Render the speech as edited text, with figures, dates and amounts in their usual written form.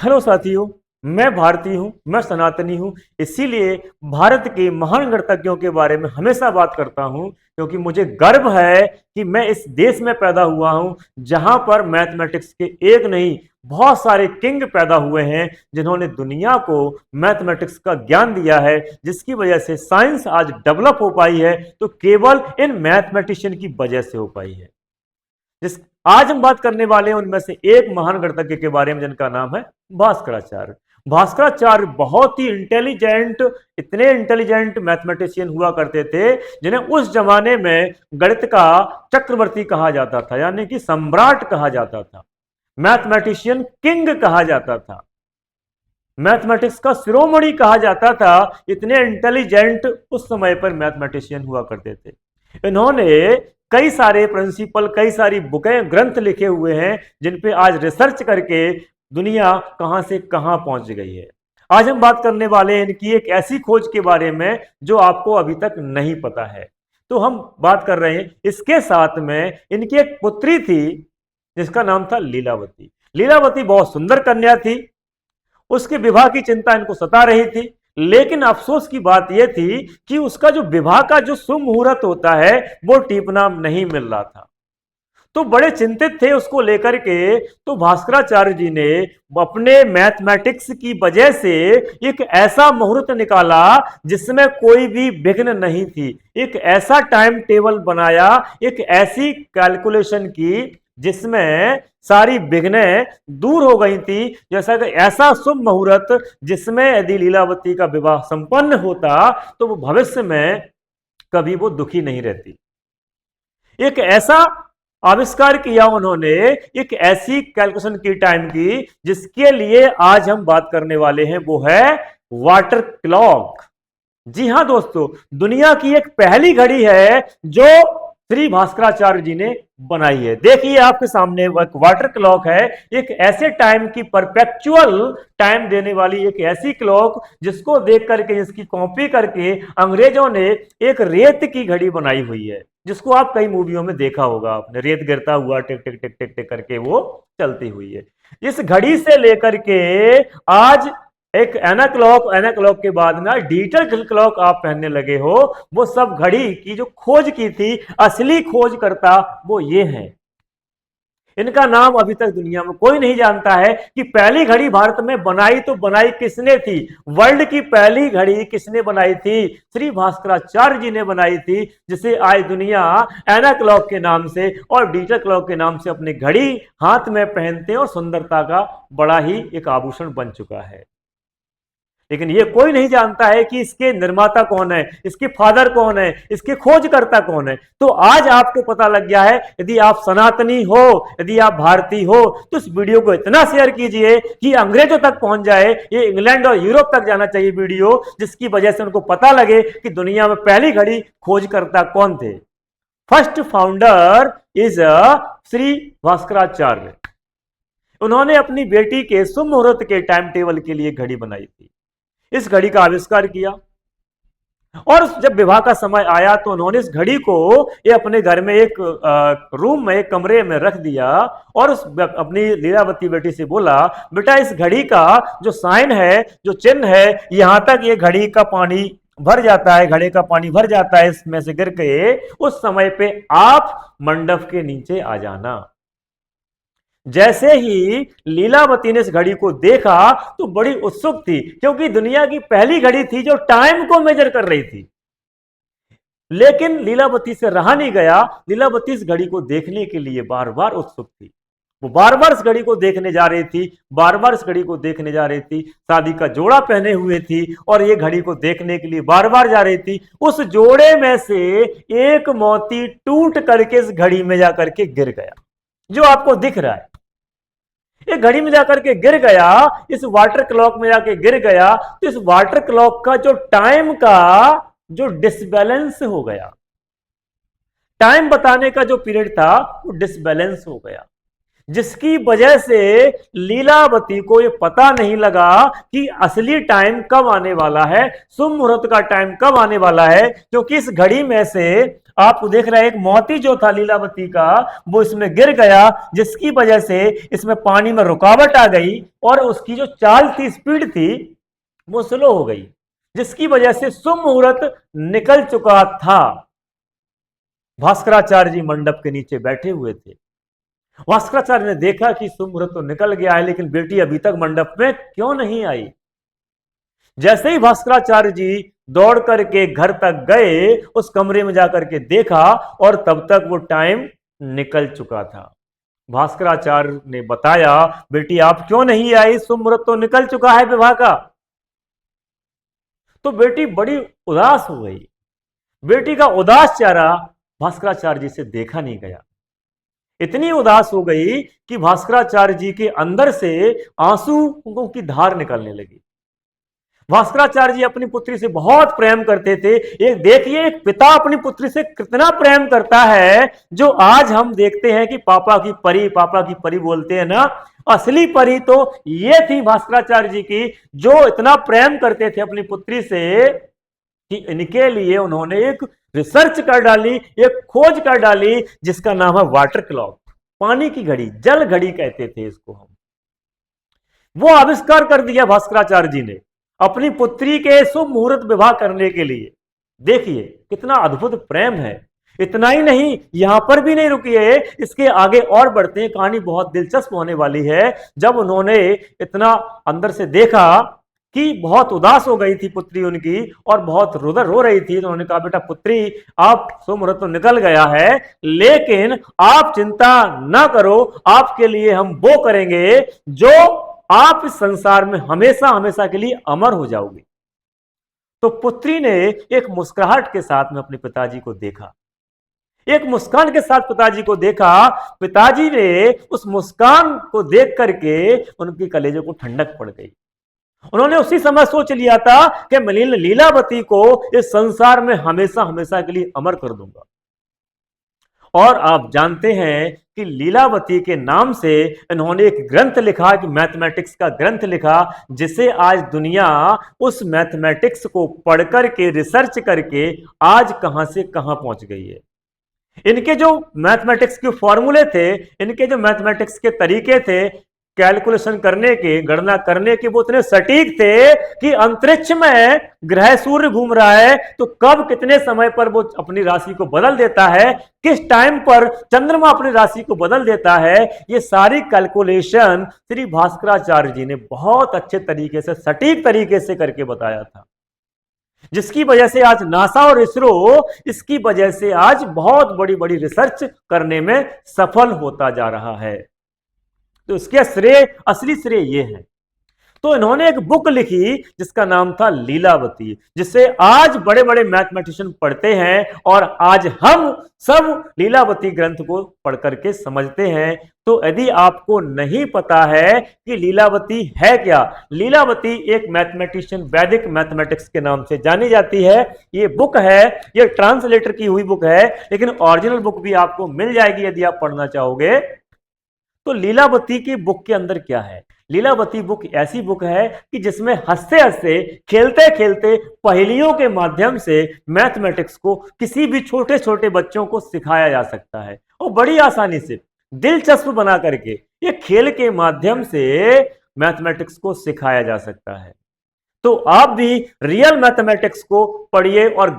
Hello साथियों, मैं भारतीय हूं, मैं सनातनी हूं। इसीलिए भारत के महान गणतज्ञों के बारे में हमेशा बात करता हूं, क्योंकि मुझे गर्व है कि मैं इस देश में पैदा हुआ हूं जहां पर मैथमेटिक्स के एक नहीं बहुत सारे किंग पैदा हुए हैं, जिन्होंने दुनिया को मैथमेटिक्स का ज्ञान दिया है, जिसकी वजह से साइंस आज डेवलप हो पाई है तो केवल इन मैथमेटिशियन की वजह से हो पाई है। जिस आज हम बात करने वाले हैं उनमें से एक महान गणितज्ञ के बारे में, जिनका नाम है भास्कराचार्य। भास्कराचार्य बहुत ही इंटेलिजेंट, इतने इंटेलिजेंट मैथमेटिशियन हुआ करते थे जिन्हें उस जमाने में गणित का चक्रवर्ती कहा जाता था, यानी कि सम्राट कहा जाता था, मैथमेटिशियन किंग कहा जाता था, मैथमेटिक्स का शिरोमणि कहा जाता था। इतने इंटेलिजेंट उस समय पर मैथमेटिशियन हुआ करते थे। इन्होंने कई सारे प्रिंसिपल, कई सारी बुकें, ग्रंथ लिखे हुए हैं जिन पे आज रिसर्च करके दुनिया कहां से कहां पहुंच गई है। आज हम बात करने वाले हैं इनकी एक ऐसी खोज के बारे में जो आपको अभी तक नहीं पता है। तो हम बात कर रहे हैं, इसके साथ में इनकी एक पुत्री थी जिसका नाम था लीलावती। लीलावती बहुत सुंदर कन्या थी, उसके विवाह की चिंता इनको सता रही थी, लेकिन अफसोस की बात यह थी कि उसका जो विवाह का जो शुभ मुहूर्त होता है वो टीपना नहीं मिल रहा था। तो बड़े चिंतित थे उसको लेकर के। तो भास्कराचार्य जी ने अपने मैथमेटिक्स की वजह से एक ऐसा मुहूर्त निकाला जिसमें कोई भी विघ्न नहीं थी, एक ऐसा टाइम टेबल बनाया, एक ऐसी कैलकुलेशन की जिसमें सारी विघ्नें दूर हो गई थी। जैसा कि ऐसा शुभ मुहूर्त जिसमें यदि लीलावती का विवाह संपन्न होता तो वो भविष्य में कभी वो दुखी नहीं रहती। एक ऐसा आविष्कार किया उन्होंने, एक ऐसी कैलकुलेशन की टाइम की जिसके लिए आज हम बात करने वाले हैं, वो है वाटर क्लॉक। जी हां दोस्तों, दुनिया की एक पहली घड़ी है जो श्री भास्कराचार्य जी ने बनाई है। देखिए आपके सामने एक वाटर क्लॉक है, एक ऐसे टाइम की परपेचुअल टाइम देने वाली एक ऐसी क्लॉक जिसको देख करके, जिसकी कॉपी करके अंग्रेजों ने एक रेत की घड़ी बनाई हुई है, जिसको आप कई मूवियों में देखा होगा आपने, रेत गिरता हुआ टिक टिक टिक टिक टिक करके वो चलती हुई है। इस घड़ी से लेकर के आज एक एनाक्लॉक के बाद में डिजिटल क्लॉक आप पहनने लगे हो, वो सब घड़ी की जो खोज की थी, असली खोजकर्ता वो ये हैं। इनका नाम अभी तक दुनिया में कोई नहीं जानता है कि पहली घड़ी भारत में बनाई तो बनाई किसने थी, वर्ल्ड की पहली घड़ी किसने बनाई थी? श्री भास्कराचार्य जी ने बनाई थी, जिसे आज दुनिया एनाक्लॉक के नाम से और डिजिटल क्लॉक के नाम से अपनी घड़ी हाथ में पहनते हैं और सुंदरता का बड़ा ही एक आभूषण बन चुका है। लेकिन ये कोई नहीं जानता है कि इसके निर्माता कौन है, इसके फादर कौन है, इसके खोजकर्ता कौन है। तो आज आपको पता लग गया है। यदि आप सनातनी हो, यदि आप भारतीय हो, तो इस वीडियो को इतना शेयर कीजिए कि अंग्रेजों तक पहुंच जाए। ये इंग्लैंड और यूरोप तक जाना चाहिए वीडियो, जिसकी वजह से उनको पता लगे कि दुनिया में पहली घड़ी खोजकर्ता कौन थे। First founder is Shri Bhaskaracharya. उन्होंने अपनी बेटी के शुभ मुहूर्त के टाइम टेबल के लिए घड़ी बनाई थी, इस घड़ी का आविष्कार किया, और जब विवाह का समय आया तो उन्होंने इस घड़ी को ये अपने घर में एक रूम में, एक कमरे में रख दिया और अपनी लीलावती बेटी से बोला, बेटा इस घड़ी का जो साइन है, जो चिन्ह है, यहां तक ये घड़ी का पानी भर जाता है, घड़े का पानी भर जाता है इसमें से गिर के, उस समय पे आप मंडप के नीचे आ जाना। जैसे ही लीलावती ने इस घड़ी को देखा तो बड़ी उत्सुक थी, क्योंकि दुनिया की पहली घड़ी थी जो टाइम को मेजर कर रही थी। लेकिन लीलावती से रहा नहीं गया, लीलावती इस घड़ी को देखने के लिए बार बार उत्सुक थी। वो बार बार इस घड़ी को देखने जा रही थी, बार बार इस घड़ी को देखने जा रही थी। शादी का जोड़ा पहने हुए थी और ये घड़ी को देखने के लिए बार बार जा रही थी। उस जोड़े में से एक मोती टूट करके इस घड़ी में जाकर के गिर गया, जो आपको दिख रहा है। एक घड़ी में जाकर के गिर गया, इस वाटर क्लॉक में जाके गिर गया, तो इस वाटर क्लॉक का जो टाइम का जो डिसबैलेंस हो गया, टाइम बताने का जो पीरियड था वो डिसबैलेंस हो गया, जिसकी वजह से लीलावती को ये पता नहीं लगा कि असली टाइम कब आने वाला है, शुभ मुहूर्त का टाइम कब आने वाला है, क्योंकि इस घड़ी में से आपको देख रहे हैं एक मोती जो था लीलावती का वो इसमें गिर गया, जिसकी वजह से इसमें पानी में रुकावट आ गई और उसकी जो चाल थी, स्पीड थी, वो स्लो हो गई, जिसकी वजह से शुभ मुहूर्त निकल चुका था। भास्कराचार्य जी मंडप के नीचे बैठे हुए थे। भास्कराचार्य ने देखा कि शुभ मुहूर्त तो निकल गया है, लेकिन बेटी अभी तक मंडप में क्यों नहीं आई। जैसे ही भास्कराचार्य जी दौड़ करके घर तक गए, उस कमरे में जाकर के देखा और तब तक वो टाइम निकल चुका था। भास्कराचार्य ने बताया, बेटी आप क्यों नहीं आई, शुभ मुहूर्त तो निकल चुका है विवाह का। तो बेटी बड़ी उदास हो गई। बेटी का उदास चेहरा भास्कराचार्य जी से देखा नहीं गया। इतनी उदास हो गई कि भास्कराचार्य जी के अंदर से आंसू की धार निकलने लगी। भास्कराचार्य जी अपनी पुत्री से बहुत प्रेम करते थे। एक देखिए, एक पिता अपनी पुत्री से कितना प्रेम करता है, जो आज हम देखते हैं कि पापा की परी, पापा की परी बोलते हैं ना, असली परी तो ये थी भास्कराचार्य जी की, जो इतना प्रेम करते थे अपनी पुत्री से कि इनके लिए उन्होंने एक रिसर्च कर डाली, एक खोज कर डाली, जिसका नाम है वाटर क्लॉक, पानी की घड़ी, जल घड़ी कहते थे इसको हम। वो आविष्कार कर दिया भास्कराचार्य जी ने अपनी पुत्री के शुभ मुहूर्त विवाह करने के लिए। देखिए कितना अद्भुत प्रेम है। इतना ही नहीं, यहां पर भी नहीं रुकिए, इसके आगे और बढ़ते हैं, कहानी बहुत दिलचस्प होने वाली है। जब उन्होंने इतना अंदर से देखा कि बहुत उदास हो गई थी पुत्री उनकी और बहुत रुदर रो रही थी, तो उन्होंने कहा, बेटा पुत्री, आप शुभ मुहूर्त तो निकल गया है, लेकिन आप चिंता ना करो, आपके लिए हम वो करेंगे जो आप इस संसार में हमेशा हमेशा के लिए अमर हो जाओगे। तो पुत्री ने एक मुस्कुराहट के साथ में अपने पिताजी को देखा, एक मुस्कान के साथ पिताजी को देखा। पिताजी ने उस मुस्कान को देख करके उनकी कलेजे को ठंडक पड़ गई। उन्होंने उसी समय सोच लिया था कि मैं लीलावती को इस संसार में हमेशा हमेशा के लिए अमर कर दूंगा। और आप जानते हैं कि लीलावती के नाम से इन्होंने एक ग्रंथ लिखा, कि मैथमेटिक्स का ग्रंथ लिखा, जिसे आज दुनिया उस मैथमेटिक्स को पढ़कर के, रिसर्च करके आज कहां से कहां पहुंच गई है। इनके जो मैथमेटिक्स के फॉर्मूले थे, इनके जो मैथमेटिक्स के तरीके थे कैलकुलेशन करने के, गणना करने के, वो इतने सटीक थे कि अंतरिक्ष में ग्रह सूर्य घूम रहा है तो कब कितने समय पर वो अपनी राशि को बदल देता है, किस टाइम पर चंद्रमा अपनी राशि को बदल देता है, ये सारी कैलकुलेशन श्री भास्कराचार्य जी ने बहुत अच्छे तरीके से, सटीक तरीके से करके बताया था, जिसकी वजह से आज नासा और इसरो इसकी वजह से आज बहुत बड़ी बड़ी रिसर्च करने में सफल होता जा रहा है। तो इसके श्रेय, असली श्रेय ये है। तो इन्होंने एक बुक लिखी जिसका नाम था लीलावती, जिसे आज बड़े बड़े मैथमेटिशियन पढ़ते हैं और आज हम सब लीलावती ग्रंथ को पढ़ करके समझते हैं। तो यदि आपको नहीं पता है कि लीलावती है क्या, लीलावती एक मैथमेटिशियन, वैदिक मैथमेटिक्स के नाम से जानी जाती है। ये बुक है, ये ट्रांसलेटर की हुई बुक है, लेकिन ओरिजिनल बुक भी आपको मिल जाएगी यदि आप पढ़ना चाहोगे। तो लीलावती की बुक के अंदर क्या है? लीलावती बुक ऐसी बुक है कि जिसमें हंसते हंसते, खेलते खेलते, पहेलियों के माध्यम से मैथमेटिक्स को किसी भी छोटे छोटे बच्चों को सिखाया जा सकता है, और बड़ी आसानी से, दिलचस्प बना करके, ये खेल के माध्यम से मैथमेटिक्स को सिखाया जा सकता है। तो आप भी रियल मैथमेटिक्स को पढ़िए और